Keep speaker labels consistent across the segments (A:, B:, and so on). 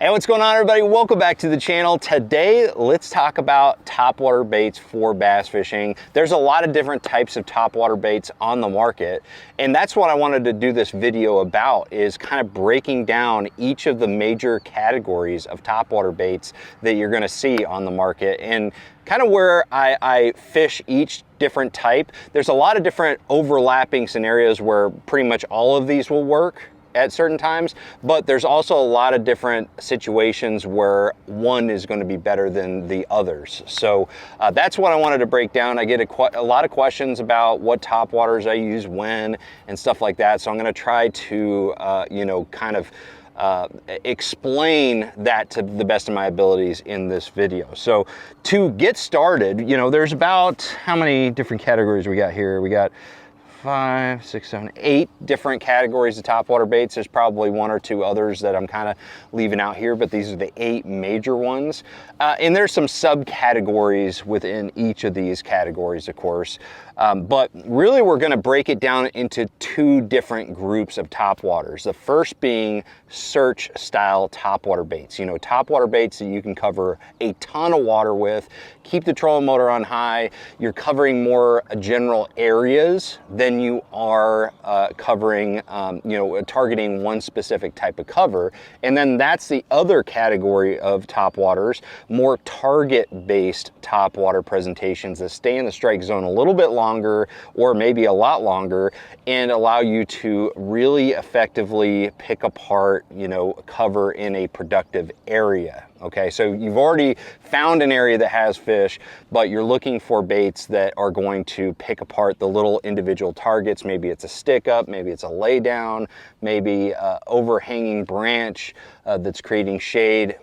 A: Hey, what's going on, everybody? Welcome back to the channel. Today, let's talk about topwater baits for bass fishing. There's a lot of different types of topwater baits on the market, and that's what I wanted to do this video about, is kind of breaking down each of the major categories of topwater baits that you're gonna see on the market, and kind of where I fish each different type. There's a lot of different overlapping scenarios where pretty much all of these will work at certain times, but there's also a lot of different situations where one is going to be better than the others. So that's what I wanted to break down. I get a lot of questions about what topwaters I use when and stuff like that. So I'm going to try to, kind of explain that to the best of my abilities in this video. So to get started, there's about, how many different categories we got here? We got 5, 6, 7, 8 different categories of topwater baits. There's probably one or two others that I'm kind of leaving out here, but these are the 8 major ones. And there's some subcategories within each of these categories, of course. But really, we're going to break it down into 2 different groups of topwaters. The first being search style topwater baits. Topwater baits that you can cover a ton of water with, keep the trolling motor on high. You're covering more general areas than you are covering, targeting one specific type of cover. And then that's the other category of topwaters, more target-based topwater presentations that stay in the strike zone a little bit longer, or maybe a lot longer, and allow you to really effectively pick apart, cover in a productive area. Okay, so you've already found an area that has fish, but you're looking for baits that are going to pick apart the little individual targets. Maybe it's a stick up, maybe it's a lay down, maybe an overhanging branch that's creating shade,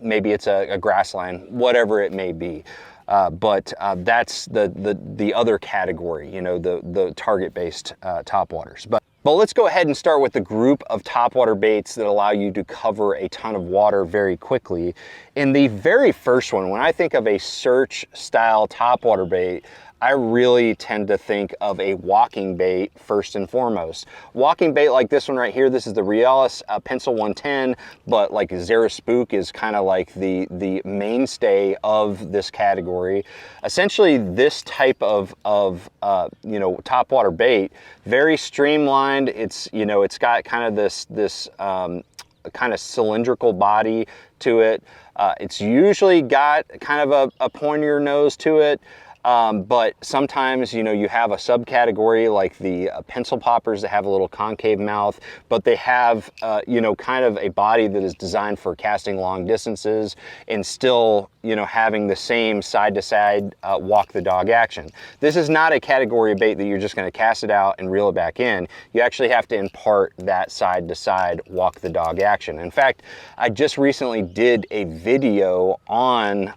A: maybe it's a grass line, whatever it may be. But that's the other category, the target-based topwaters. But let's go ahead and start with the group of topwater baits that allow you to cover a ton of water very quickly. In the very first one, when I think of a search style topwater bait, I really tend to think of a walking bait first and foremost. Walking bait like this one right here, this is the Realis Pencil 110, but like Zara Spook is kind of like the mainstay of this category. Essentially, this type of topwater bait, very streamlined. It's it's got kind of this kind of cylindrical body to it. It's usually got kind of a pointier nose to it. But sometimes, you have a subcategory like the pencil poppers that have a little concave mouth, but they have, kind of a body that is designed for casting long distances and still, having the same side-to-side walk the dog action. This is not a category of bait that you're just going to cast it out and reel it back in. You actually have to impart that side-to-side walk the dog action. In fact, I just recently did a video on,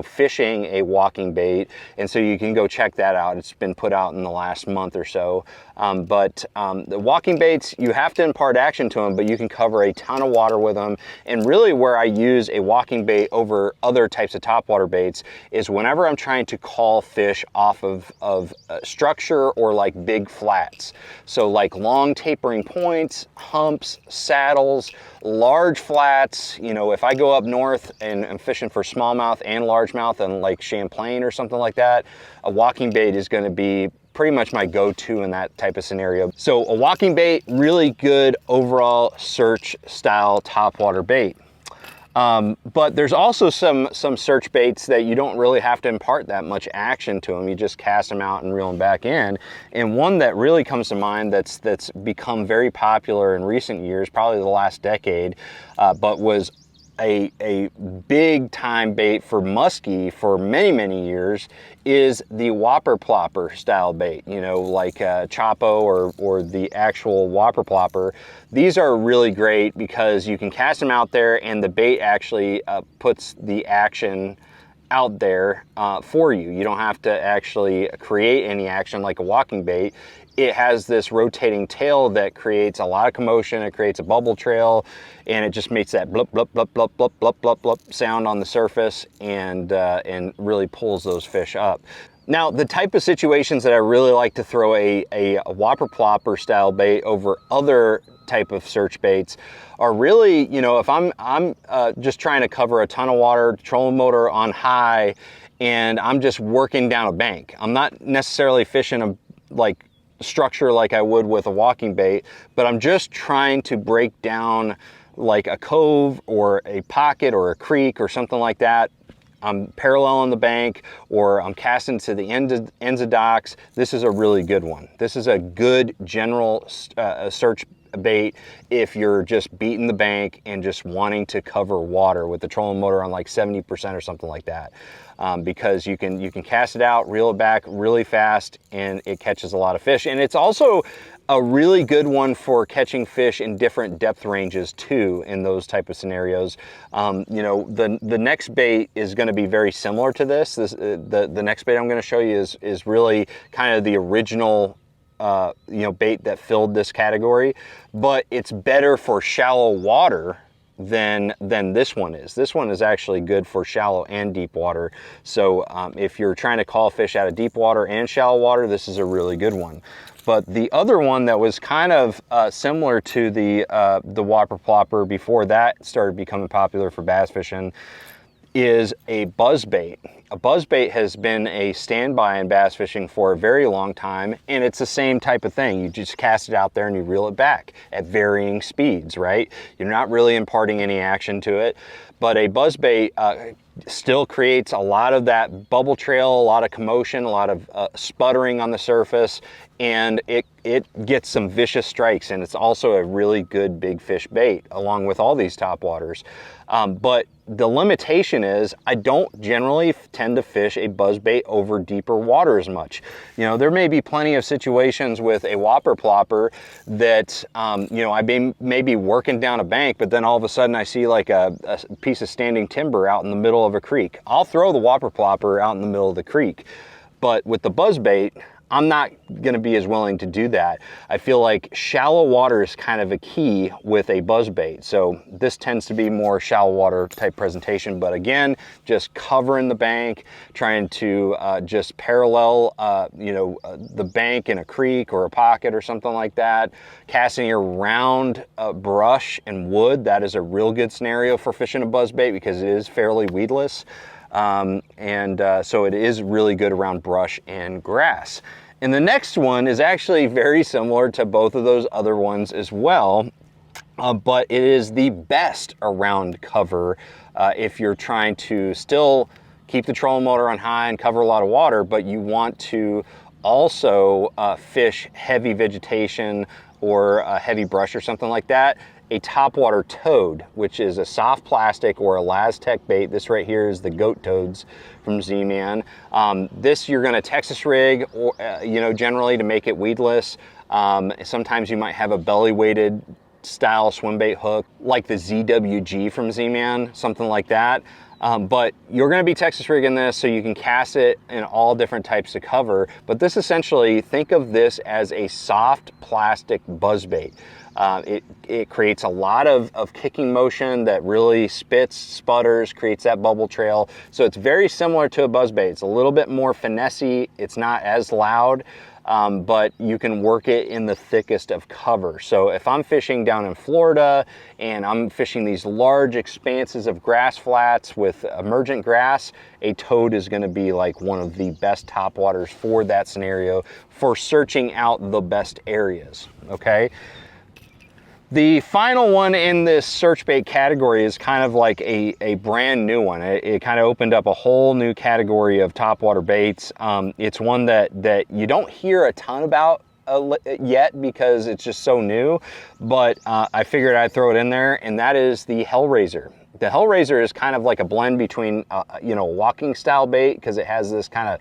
A: fishing a walking bait. And so you can go check that out. It's been put out in the last month or so. But the walking baits, you have to impart action to them, but you can cover a ton of water with them. And really where I use a walking bait over other types of topwater baits is whenever I'm trying to call fish off of structure or like big flats. So like long tapering points, humps, saddles, large flats. If I go up north and I'm fishing for smallmouth and largemouth on Lake Champlain or something like that, a walking bait is going to be pretty much my go-to in that type of scenario. So a walking bait, really good overall search style topwater bait. But there's also some search baits that you don't really have to impart that much action to them. You just cast them out and reel them back in. And one that really comes to mind that's become very popular in recent years, probably the last decade, but was a big time bait for muskie for many years, is the whopper plopper style bait, like Chapo or the actual whopper plopper. These are really great because you can cast them out there and the bait actually puts the action out there for you. You don't have to actually create any action like a walking bait. It has this rotating tail that creates a lot of commotion. It creates a bubble trail, and it just makes that blip, blip, blip, blip, blip, blip, blip, blip sound on the surface, and really pulls those fish up. Now, the type of situations that I really like to throw a whopper plopper style bait over other type of search baits are really, you know, if I'm just trying to cover a ton of water, trolling motor on high, and I'm just working down a bank. I'm not necessarily fishing a like structure like I would with a walking bait, but I'm just trying to break down like a cove or a pocket or a creek or something like that. I'm paralleling the bank, or I'm casting to the ends of docks. This is a really good one. This is a good general search bait if you're just beating the bank and just wanting to cover water with the trolling motor on like 70% or something like that. Because you can cast it out, reel it back really fast, and it catches a lot of fish. And it's also a really good one for catching fish in different depth ranges too, in those type of scenarios. You know, the next bait is going to be very similar to this. The next bait I'm going to show you is really kind of the original you know, bait that filled this category, but it's better for shallow water than this one is. This one is actually good for shallow and deep water. So if you're trying to call fish out of deep water and shallow water, this is a really good one. But the other one that was kind of similar to the whopper plopper before that started becoming popular for bass fishing is a buzzbait. A buzzbait has been a standby in bass fishing for a very long time, and it's the same type of thing. You just cast it out there and you reel it back at varying speeds, right? You're not really imparting any action to it, but a buzzbait still creates a lot of that bubble trail, a lot of commotion, a lot of sputtering on the surface, and it gets some vicious strikes, and it's also a really good big fish bait along with all these topwaters. But the limitation is I don't generally tend to fish a buzzbait over deeper water as much. You know, there may be plenty of situations with a whopper plopper that, you know, I may be working down a bank, but then all of a sudden I see like a piece of standing timber out in the middle of a creek. I'll throw the whopper plopper out in the middle of the creek. But with the buzzbait, I'm not going to be as willing to do that. I feel like shallow water is kind of a key with a buzzbait. So this tends to be more shallow water type presentation, but again, just covering the bank, trying to just parallel, you know, the bank in a creek or a pocket or something like that. Casting around brush and wood, that is a real good scenario for fishing a buzzbait because it is fairly weedless. So it is really good around brush and grass. And the next one is actually very similar to both of those other ones as well, but it is the best around cover if you're trying to still keep the trolling motor on high and cover a lot of water, but you want to also fish heavy vegetation or heavy brush or something like that. A Topwater Toad, which is a soft plastic or a Laz-Tech bait. This right here is the Goat Toads from Z-Man. This you're gonna Texas rig, or you know, generally to make it weedless. Sometimes you might have a belly weighted style swim bait hook, like the ZWG from Z-Man, something like that. But you're gonna be Texas rigging this so you can cast it in all different types of cover. But this essentially, think of this as a soft plastic buzzbait. It creates a lot of kicking motion that really spits, sputters, creates that bubble trail. So it's very similar to a buzzbait. It's a little bit more finessey. It's not as loud, but you can work it in the thickest of cover. So if I'm fishing down in Florida and I'm fishing these large expanses of grass flats with emergent grass, a Toad is gonna be like one of the best topwaters for that scenario, for searching out the best areas, okay? The final one in this search bait category is kind of like a brand new one. It kind of opened up a whole new category of topwater baits. It's one that you don't hear a ton about yet because it's just so new, but I figured I'd throw it in there, and that is the Hellraiser. The Hellraiser is kind of like a blend between, you know, walking style bait, because it has this kind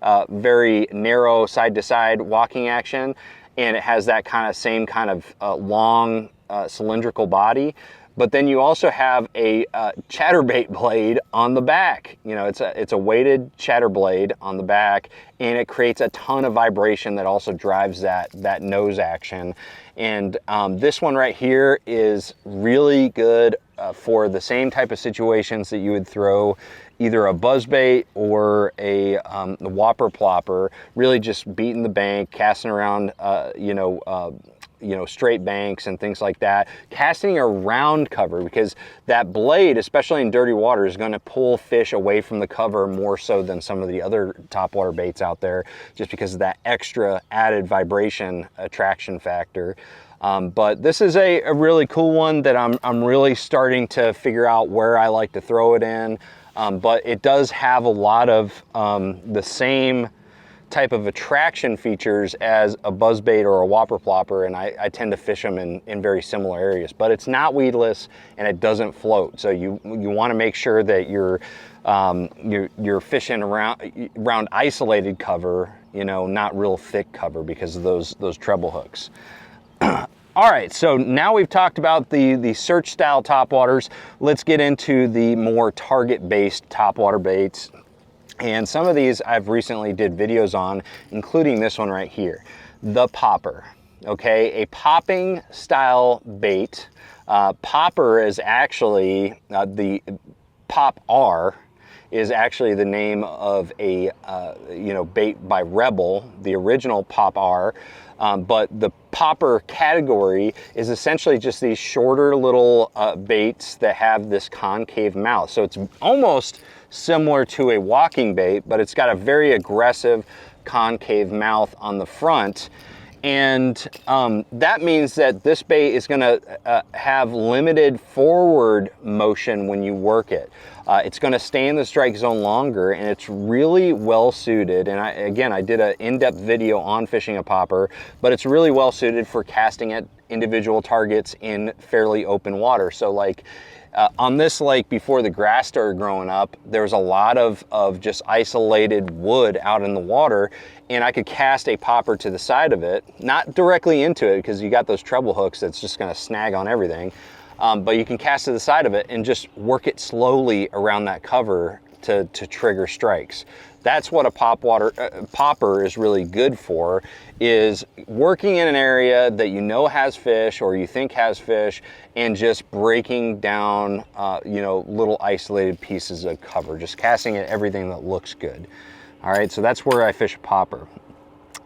A: of very narrow side-to-side walking action, and it has that kind of same kind of long cylindrical body. But then you also have a chatterbait blade on the back. You know, it's a weighted chatter blade on the back, and it creates a ton of vibration that also drives that nose action. And this one right here is really good for the same type of situations that you would throw either a buzzbait or a whopper plopper, really just beating the bank, casting around, you know, you know, straight banks and things like that. Casting around cover, because that blade, especially in dirty water, is going to pull fish away from the cover more so than some of the other topwater baits out there, just because of that extra added vibration attraction factor. But this is a really cool one that I'm really starting to figure out where I like to throw it in. But it does have a lot of the same type of attraction features as a buzzbait or a whopper plopper, and I tend to fish them in very similar areas. But it's not weedless and it doesn't float, so you want to make sure that you're fishing around isolated cover, you know, not real thick cover because of those treble hooks. All right, so now we've talked about the search style topwaters. Let's get into the more target-based topwater baits. And some of these I've recently did videos on, including this one right here, the popper. Okay, a popping style bait. Popper is actually, the Pop R is actually the name of a bait by Rebel, the original Pop R. But the popper category is essentially just these shorter little baits that have this concave mouth. So it's almost similar to a walking bait, but it's got a very aggressive concave mouth on the front. And that means that this bait is gonna have limited forward motion when you work it. It's gonna stay in the strike zone longer, and it's really well suited. And I did an in-depth video on fishing a popper, but it's really well suited for casting at individual targets in fairly open water. So like on this lake before the grass started growing up, there was a lot of just isolated wood out in the water, and I could cast a popper to the side of it, not directly into it because you got those treble hooks that's just gonna snag on everything. But you can cast to the side of it and just work it slowly around that cover to trigger strikes. That's what a popper is really good for, is working in an area that you know has fish or you think has fish, and just breaking down little isolated pieces of cover, just casting at everything that looks good. All right, so that's where I fish a popper.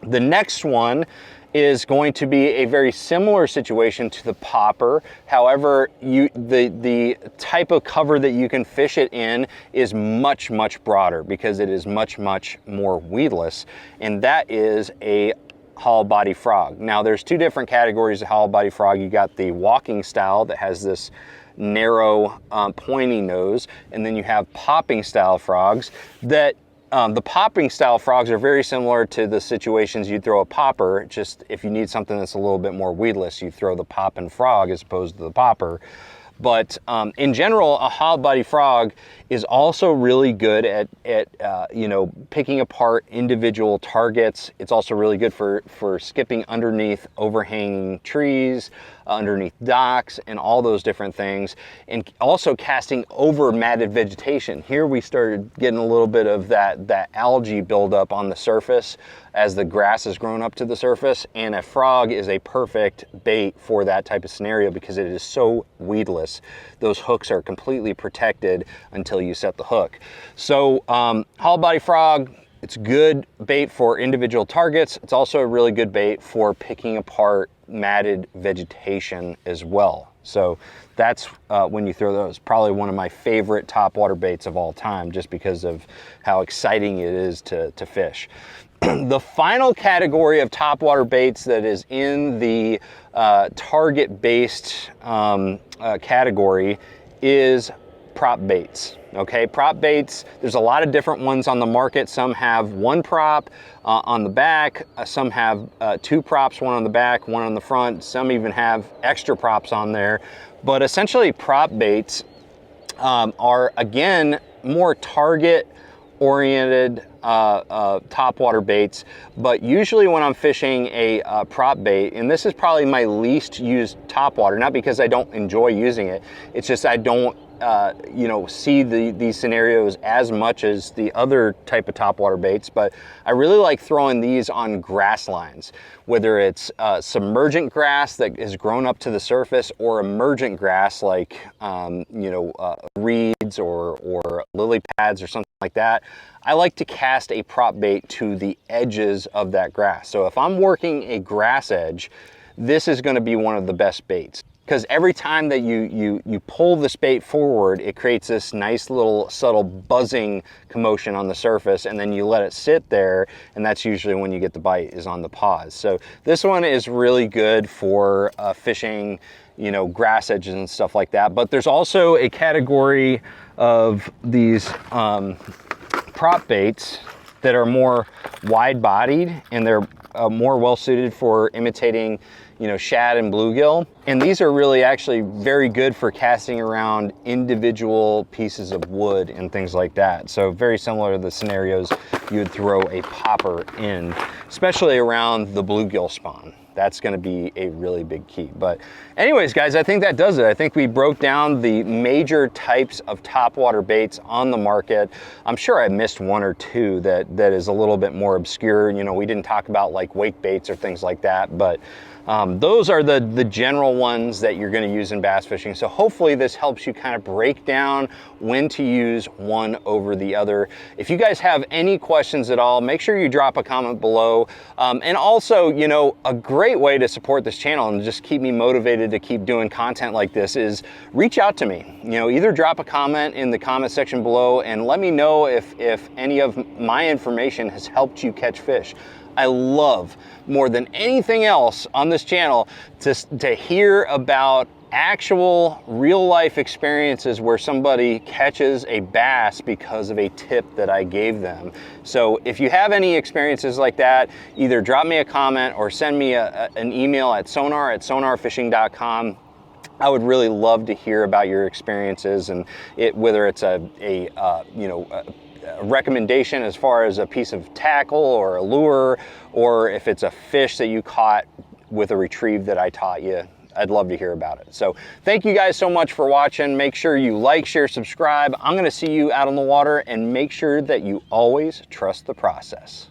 A: The next one is going to be a very similar situation to the popper. However, the type of cover that you can fish it in is much, much broader because it is much, much more weedless, and that is a hollow body frog. Now, there's two different categories of hollow body frog. You got the walking style that has this narrow, pointy nose, and then you have popping style frogs that the popping style frogs are very similar to the situations you'd throw a popper. Just if you need something that's a little bit more weedless, you throw the popping frog as opposed to the popper. But in general, a hollow body frog is also really good at picking apart individual targets. It's also really good for skipping underneath overhanging trees, underneath docks, and all those different things, and also casting over matted vegetation. Here we started getting a little bit of that algae buildup on the surface as the grass has grown up to the surface, and a frog is a perfect bait for that type of scenario because it is so weedless. Those hooks are completely protected until you set the hook. So hollow body frog, it's good bait for individual targets. It's also a really good bait for picking apart matted vegetation as well. So that's when you throw those, probably one of my favorite topwater baits of all time, just because of how exciting it is to fish. The final category of topwater baits that is in the target-based category is prop baits. Okay, prop baits, there's a lot of different ones on the market. Some have one prop on the back, some have two props, one on the back, one on the front. Some even have extra props on there. But essentially prop baits are, again, more target oriented topwater baits. But usually when I'm fishing a prop bait, and this is probably my least used topwater, not because I don't enjoy using it, it's just I don't see these scenarios as much as the other type of topwater baits, but I really like throwing these on grass lines, whether it's submergent grass that has grown up to the surface or emergent grass like reeds or lily pads or something like that. I like to cast a prop bait to the edges of that grass. So if I'm working a grass edge, this is going to be one of the best baits. Because every time that you pull this bait forward, it creates this nice little subtle buzzing commotion on the surface, and then you let it sit there, and that's usually when you get the bite, is on the pause. So this one is really good for fishing, you know, grass edges and stuff like that. But there's also a category of these prop baits that are more wide-bodied, and they're more well-suited for imitating, you know, shad and bluegill. And these are really actually very good for casting around individual pieces of wood and things like that. So very similar to the scenarios you would throw a popper in, especially around the bluegill spawn. That's going to be a really big key. But anyways, guys, I think that does it. I think we broke down the major types of topwater baits on the market. I'm sure I missed one or two that is a little bit more obscure. You know, we didn't talk about like wake baits or things like that, but those are the general ones that you're going to use in bass fishing. So hopefully this helps you kind of break down when to use one over the other. If you guys have any questions at all, make sure you drop a comment below. And also, you know, a great way to support this channel and just keep me motivated to keep doing content like this is reach out to me. You know, either drop a comment in the comment section below and let me know if any of my information has helped you catch fish. I love more than anything else on this channel to hear about actual real life experiences where somebody catches a bass because of a tip that I gave them. So if you have any experiences like that, either drop me a comment or send me an email at sonar@sonarfishing.com. I would really love to hear about your experiences, and whether it's a recommendation as far as a piece of tackle or a lure, or if it's a fish that you caught with a retrieve that I taught you. I'd love to hear about it. So thank you guys so much for watching. Make sure you like, share, subscribe. I'm going to see you out on the water, and make sure that you always trust the process.